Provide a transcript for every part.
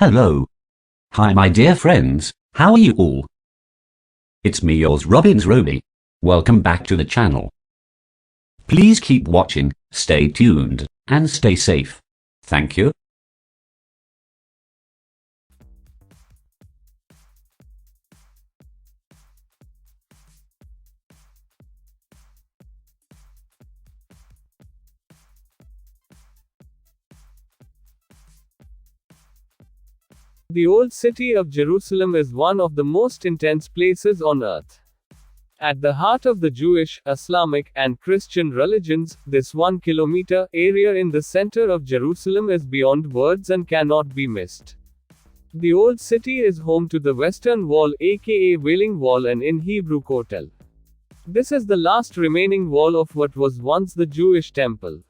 Hello. Hi my dear friends, how are you all? It's me yours Robbins Roby. Welcome back to the channel. Please keep watching, stay tuned, and stay safe. Thank you. The old city of Jerusalem is one of the most intense places on earth. At the heart of the Jewish, Islamic, and Christian religions, this 1 kilometer area in the center of Jerusalem is beyond words and cannot be missed. The old city is home to the Western Wall, aka Wailing Wall, and in Hebrew Kotel. This is the last remaining wall of what was once the Jewish temple.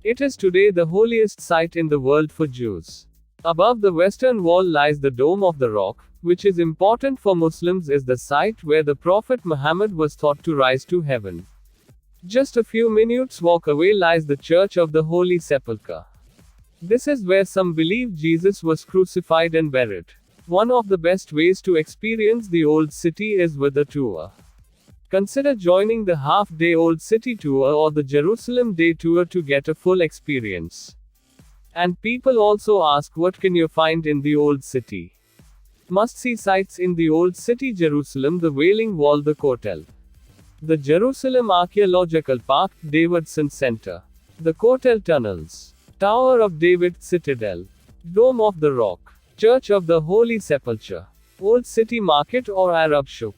It is today the holiest site in the world for Jews. Above the western wall lies the Dome of the Rock, which is important for Muslims is the site where the Prophet Muhammad was thought to rise to heaven. Just a few minutes walk away lies the Church of the Holy Sepulchre. This is where some believe Jesus was crucified and buried. One of the best ways to experience the old city is with a tour. Consider joining the half-day Old City tour or the Jerusalem Day tour to get a full experience. And people also ask, what can you find in the old city? Must-see sites in the old city Jerusalem: the Wailing Wall, the Kotel, the Jerusalem Archaeological Park, Davidson Center, the Kotel Tunnels, Tower of David, Citadel, Dome of the Rock, Church of the Holy Sepulchre, Old City Market or Arab Shuk,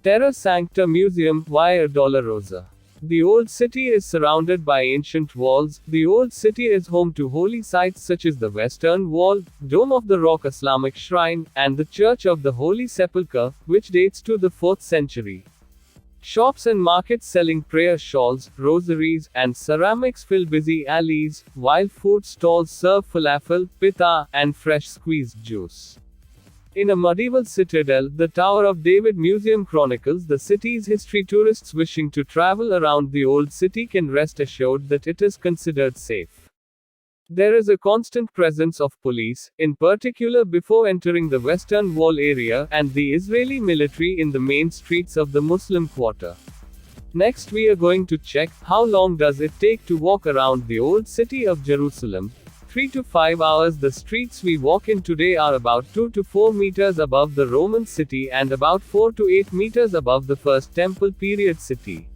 Terra Sancta Museum, Via Dolorosa. The old city is surrounded by ancient walls. The old city is home to holy sites such as the Western Wall, Dome of the Rock Islamic Shrine, and the Church of the Holy Sepulchre, which dates to the 4th century. Shops and markets selling prayer shawls, rosaries, and ceramics fill busy alleys, while food stalls serve falafel, pita, and fresh squeezed juice. In a medieval citadel, the Tower of David Museum chronicles the city's history. Tourists wishing to travel around the old city can rest assured that it is considered safe. There is a constant presence of police, in particular before entering the Western Wall area, and the Israeli military in the main streets of the Muslim quarter. Next we are going to check, how long does it take to walk around the old city of Jerusalem? 3 to 5 hours. The streets we walk in today are about 2 to 4 meters above the Roman city and about 4 to 8 meters above the First Temple period city.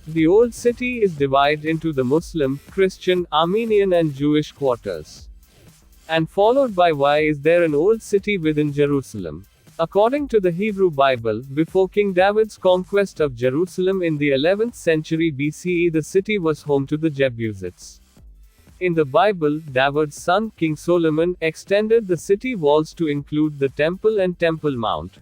The old city is divided into the Muslim, Christian, Armenian and Jewish quarters. And followed by why is there an old city within Jerusalem? According to the Hebrew Bible, before King David's conquest of Jerusalem in the 11th century BCE, the city was home to the Jebusites. In the Bible, David's son, King Solomon, extended the city walls to include the temple and Temple Mount.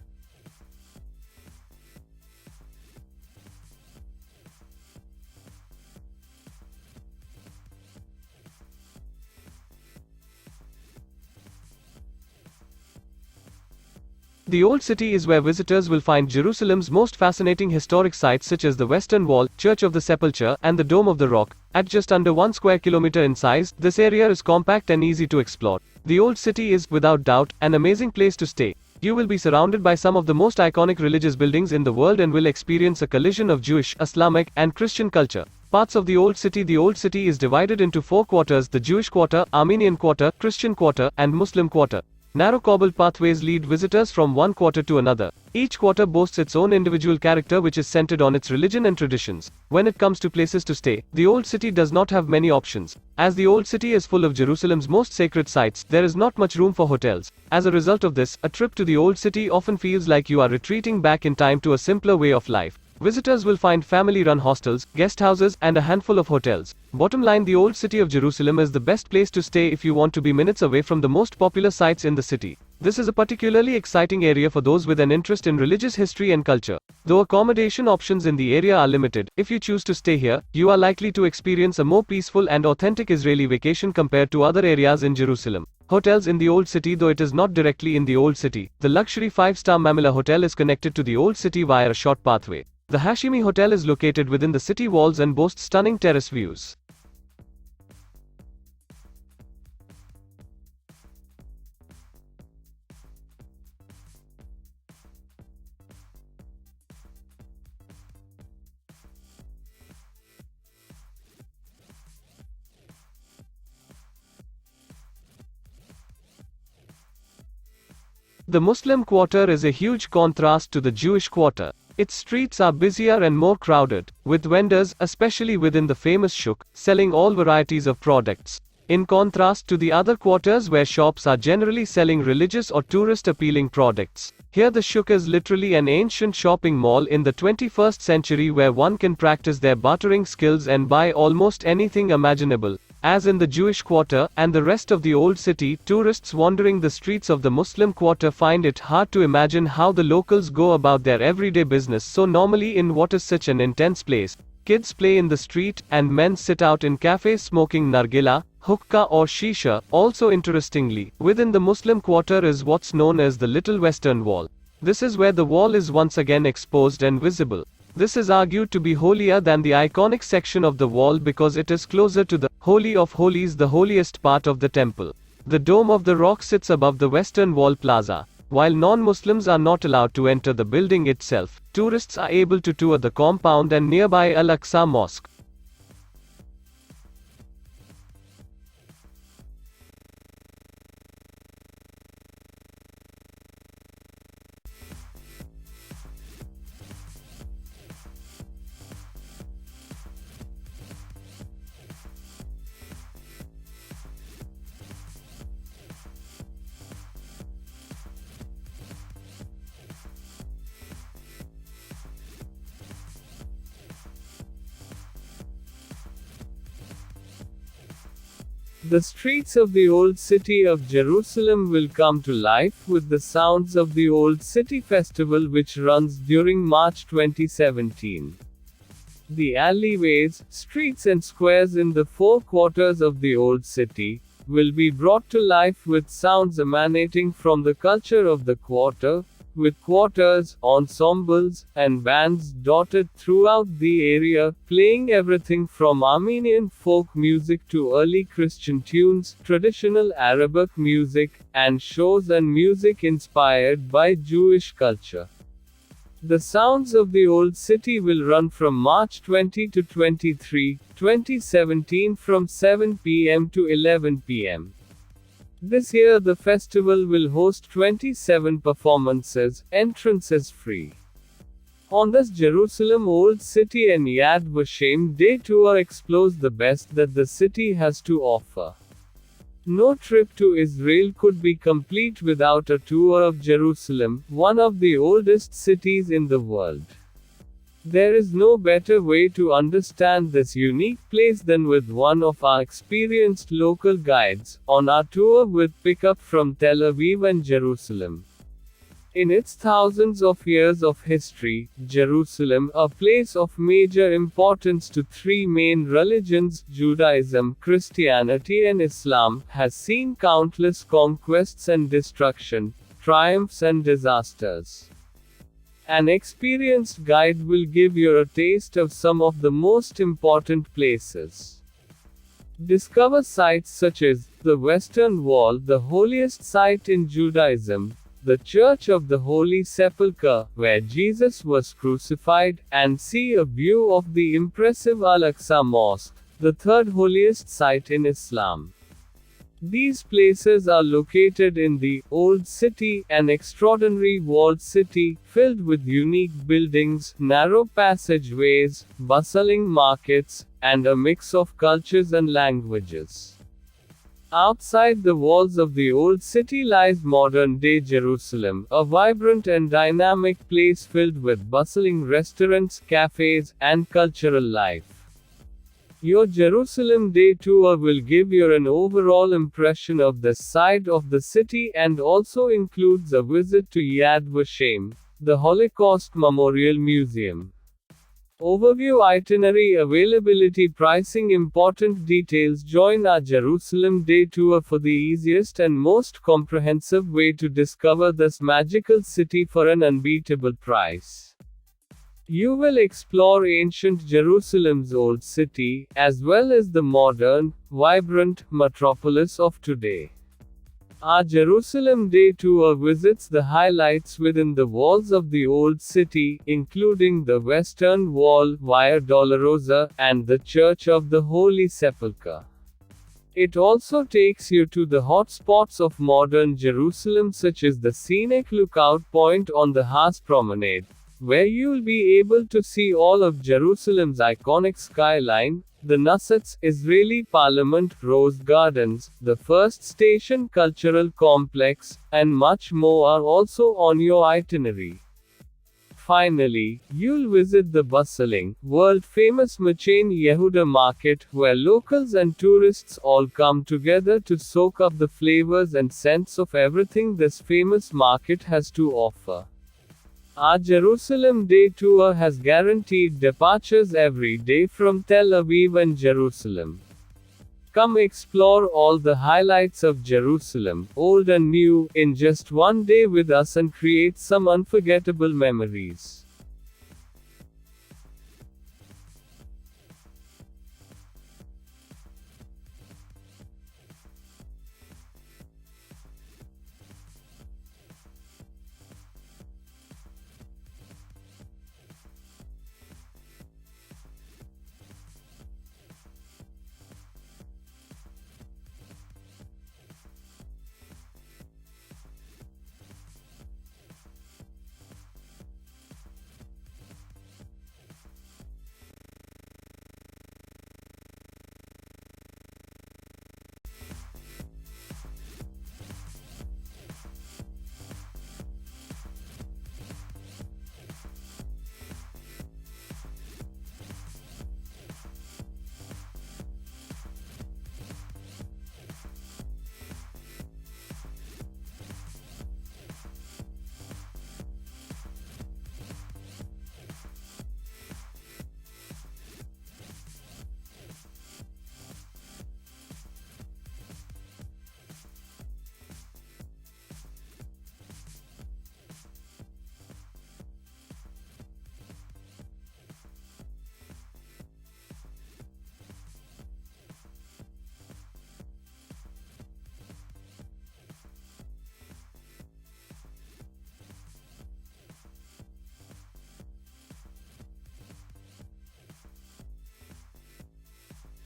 The Old City is where visitors will find Jerusalem's most fascinating historic sites such as the Western Wall, Church of the Sepulchre, and the Dome of the Rock. At just under 1 square kilometer in size, this area is compact and easy to explore. The Old City is, without doubt, an amazing place to stay. You will be surrounded by some of the most iconic religious buildings in the world and will experience a collision of Jewish, Islamic, and Christian culture. Parts of the Old City. The Old City is divided into 4 quarters: the Jewish quarter, Armenian quarter, Christian quarter, and Muslim quarter. Narrow cobbled pathways lead visitors from one quarter to another. Each quarter boasts its own individual character which is centered on its religion and traditions. When it comes to places to stay, the Old City does not have many options. As the Old City is full of Jerusalem's most sacred sites, there is not much room for hotels. As a result of this, a trip to the Old City often feels like you are retreating back in time to a simpler way of life. Visitors will find family-run hostels, guest houses, and a handful of hotels. Bottom line, the Old City of Jerusalem is the best place to stay if you want to be minutes away from the most popular sites in the city. This is a particularly exciting area for those with an interest in religious history and culture. Though accommodation options in the area are limited, if you choose to stay here, you are likely to experience a more peaceful and authentic Israeli vacation compared to other areas in Jerusalem. Hotels in the Old City. Though it is not directly in the Old City, the luxury 5-star Mamilla Hotel is connected to the Old City via a short pathway. The Hashimi Hotel is located within the city walls and boasts stunning terrace views. The Muslim quarter is a huge contrast to the Jewish quarter. Its streets are busier and more crowded, with vendors, especially within the famous souk, selling all varieties of products. In contrast to the other quarters where shops are generally selling religious or tourist-appealing products. Here the souk is literally an ancient shopping mall in the 21st century where one can practice their bartering skills and buy almost anything imaginable. As in the Jewish quarter and the rest of the old city, tourists wandering the streets of the Muslim quarter find it hard to imagine how the locals go about their everyday business so normally in what is such an intense place. Kids play in the street, and men sit out in cafes smoking nargila, hookah or shisha. Also interestingly, within the Muslim quarter is what's known as the Little Western Wall. This is where the wall is once again exposed and visible. This is argued to be holier than the iconic section of the wall because it is closer to the Holy of Holies, the holiest part of the temple. The Dome of the Rock sits above the Western Wall Plaza. While non-Muslims are not allowed to enter the building itself, tourists are able to tour the compound and nearby Al-Aqsa Mosque. The streets of the Old City of Jerusalem will come to life with the sounds of the Old City Festival, which runs during March 2017. The alleyways, streets and squares in the four quarters of the Old City will be brought to life with sounds emanating from the culture of the quarter, with quarters, ensembles, and bands dotted throughout the area, playing everything from Armenian folk music to early Christian tunes, traditional Arabic music, and shows and music inspired by Jewish culture. The sounds of the Old City will run from March 20 to 23, 2017 from 7 p.m. to 11 p.m. This year the festival will host 27 performances, entrances free. On this Jerusalem Old City and Yad Vashem Day tour explores the best that the city has to offer. No trip to Israel could be complete without a tour of Jerusalem, one of the oldest cities in the world. There is no better way to understand this unique place than with one of our experienced local guides, on our tour with pickup from Tel Aviv and Jerusalem. In its thousands of years of history, Jerusalem, a place of major importance to three main religions, Judaism, Christianity and Islam, has seen countless conquests and destruction, triumphs and disasters. An experienced guide will give you a taste of some of the most important places. Discover sites such as the Western Wall, the holiest site in Judaism, the Church of the Holy Sepulchre, where Jesus was crucified, and see a view of the impressive Al-Aqsa Mosque, the third holiest site in Islam. These places are located in the Old City, an extraordinary walled city, filled with unique buildings, narrow passageways, bustling markets, and a mix of cultures and languages. Outside the walls of the Old City lies modern-day Jerusalem, a vibrant and dynamic place filled with bustling restaurants, cafes, and cultural life. Your Jerusalem Day tour will give you an overall impression of this side of the city and also includes a visit to Yad Vashem, the Holocaust Memorial Museum. Overview, itinerary, availability, pricing, important details. Join our Jerusalem Day tour for the easiest and most comprehensive way to discover this magical city for an unbeatable price. You will explore ancient Jerusalem's old city, as well as the modern, vibrant metropolis of today. Our Jerusalem Day tour visits the highlights within the walls of the Old City, including the Western Wall, Via Dolorosa, and the Church of the Holy Sepulchre. It also takes you to the hot spots of modern Jerusalem, such as the scenic lookout point on the Haas Promenade, where you'll be able to see all of Jerusalem's iconic skyline, the Knesset's Israeli Parliament, Rose Gardens, the First Station Cultural Complex, and much more are also on your itinerary. Finally, you'll visit the bustling, world-famous Machain Yehuda market, where locals and tourists all come together to soak up the flavors and scents of everything this famous market has to offer. Our Jerusalem Day tour has guaranteed departures every day from Tel Aviv and Jerusalem. Come explore all the highlights of Jerusalem, old and new, in just one day with us and create some unforgettable memories.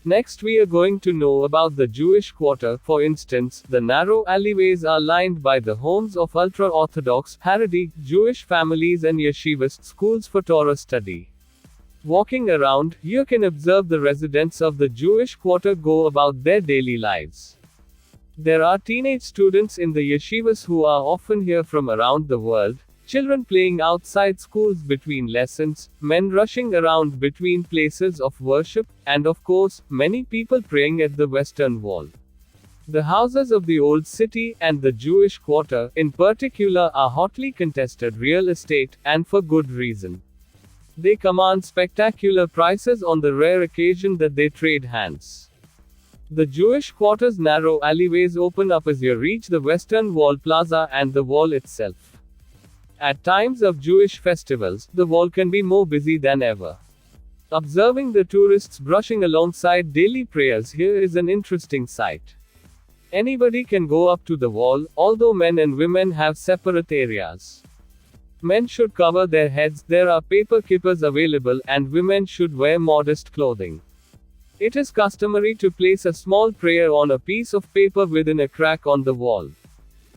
Next, we are going to know about the Jewish Quarter. For instance, the narrow alleyways are lined by the homes of ultra-Orthodox, Haredi, Jewish families and yeshivist schools for Torah study. Walking around, you can observe the residents of the Jewish Quarter go about their daily lives. There are teenage students in the yeshivas who are often here from around the world, children playing outside schools between lessons, men rushing around between places of worship, and of course, many people praying at the Western Wall. The houses of the Old City, and the Jewish Quarter, in particular, are hotly contested real estate, and for good reason. They command spectacular prices on the rare occasion that they trade hands. The Jewish Quarter's narrow alleyways open up as you reach the Western Wall Plaza and the wall itself. At times of Jewish festivals, the wall can be more busy than ever. Observing the tourists brushing alongside daily prayers here is an interesting sight. Anybody can go up to the wall, although men and women have separate areas. Men should cover their heads, there are paper kippahs available, and women should wear modest clothing. It is customary to place a small prayer on a piece of paper within a crack on the wall.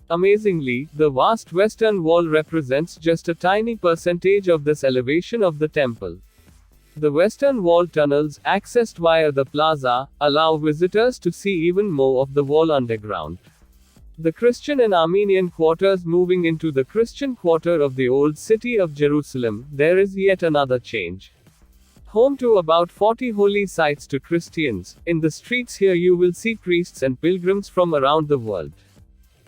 Amazingly, the vast Western Wall represents just a tiny percentage of this elevation of the temple. The Western Wall tunnels, accessed via the plaza, allow visitors to see even more of the wall underground. The Christian and Armenian quarters moving into the Christian quarter of the Old City of Jerusalem, there is yet another change. Home to about 40 holy sites to Christians, in the streets here you will see priests and pilgrims from around the world.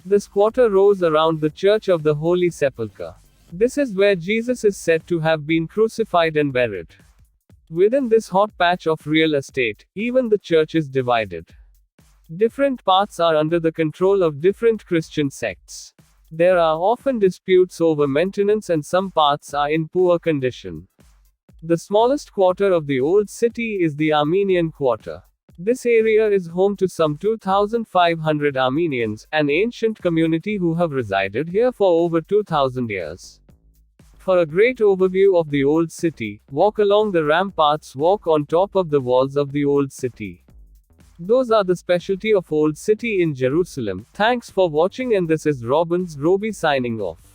This quarter rose around the Church of the Holy Sepulchre. This is where Jesus is said to have been crucified and buried. Within this hot patch of real estate, even the church is divided. Different parts are under the control of different Christian sects. There are often disputes over maintenance and some parts are in poor condition. The smallest quarter of the Old City is the Armenian Quarter. This area is home to some 2,500 Armenians, an ancient community who have resided here for over 2,000 years. For a great overview of the Old City, walk along the ramparts, walk on top of the walls of the Old City. Those are the specialty of Old City in Jerusalem. Thanks for watching, and this is Robbins Roby signing off.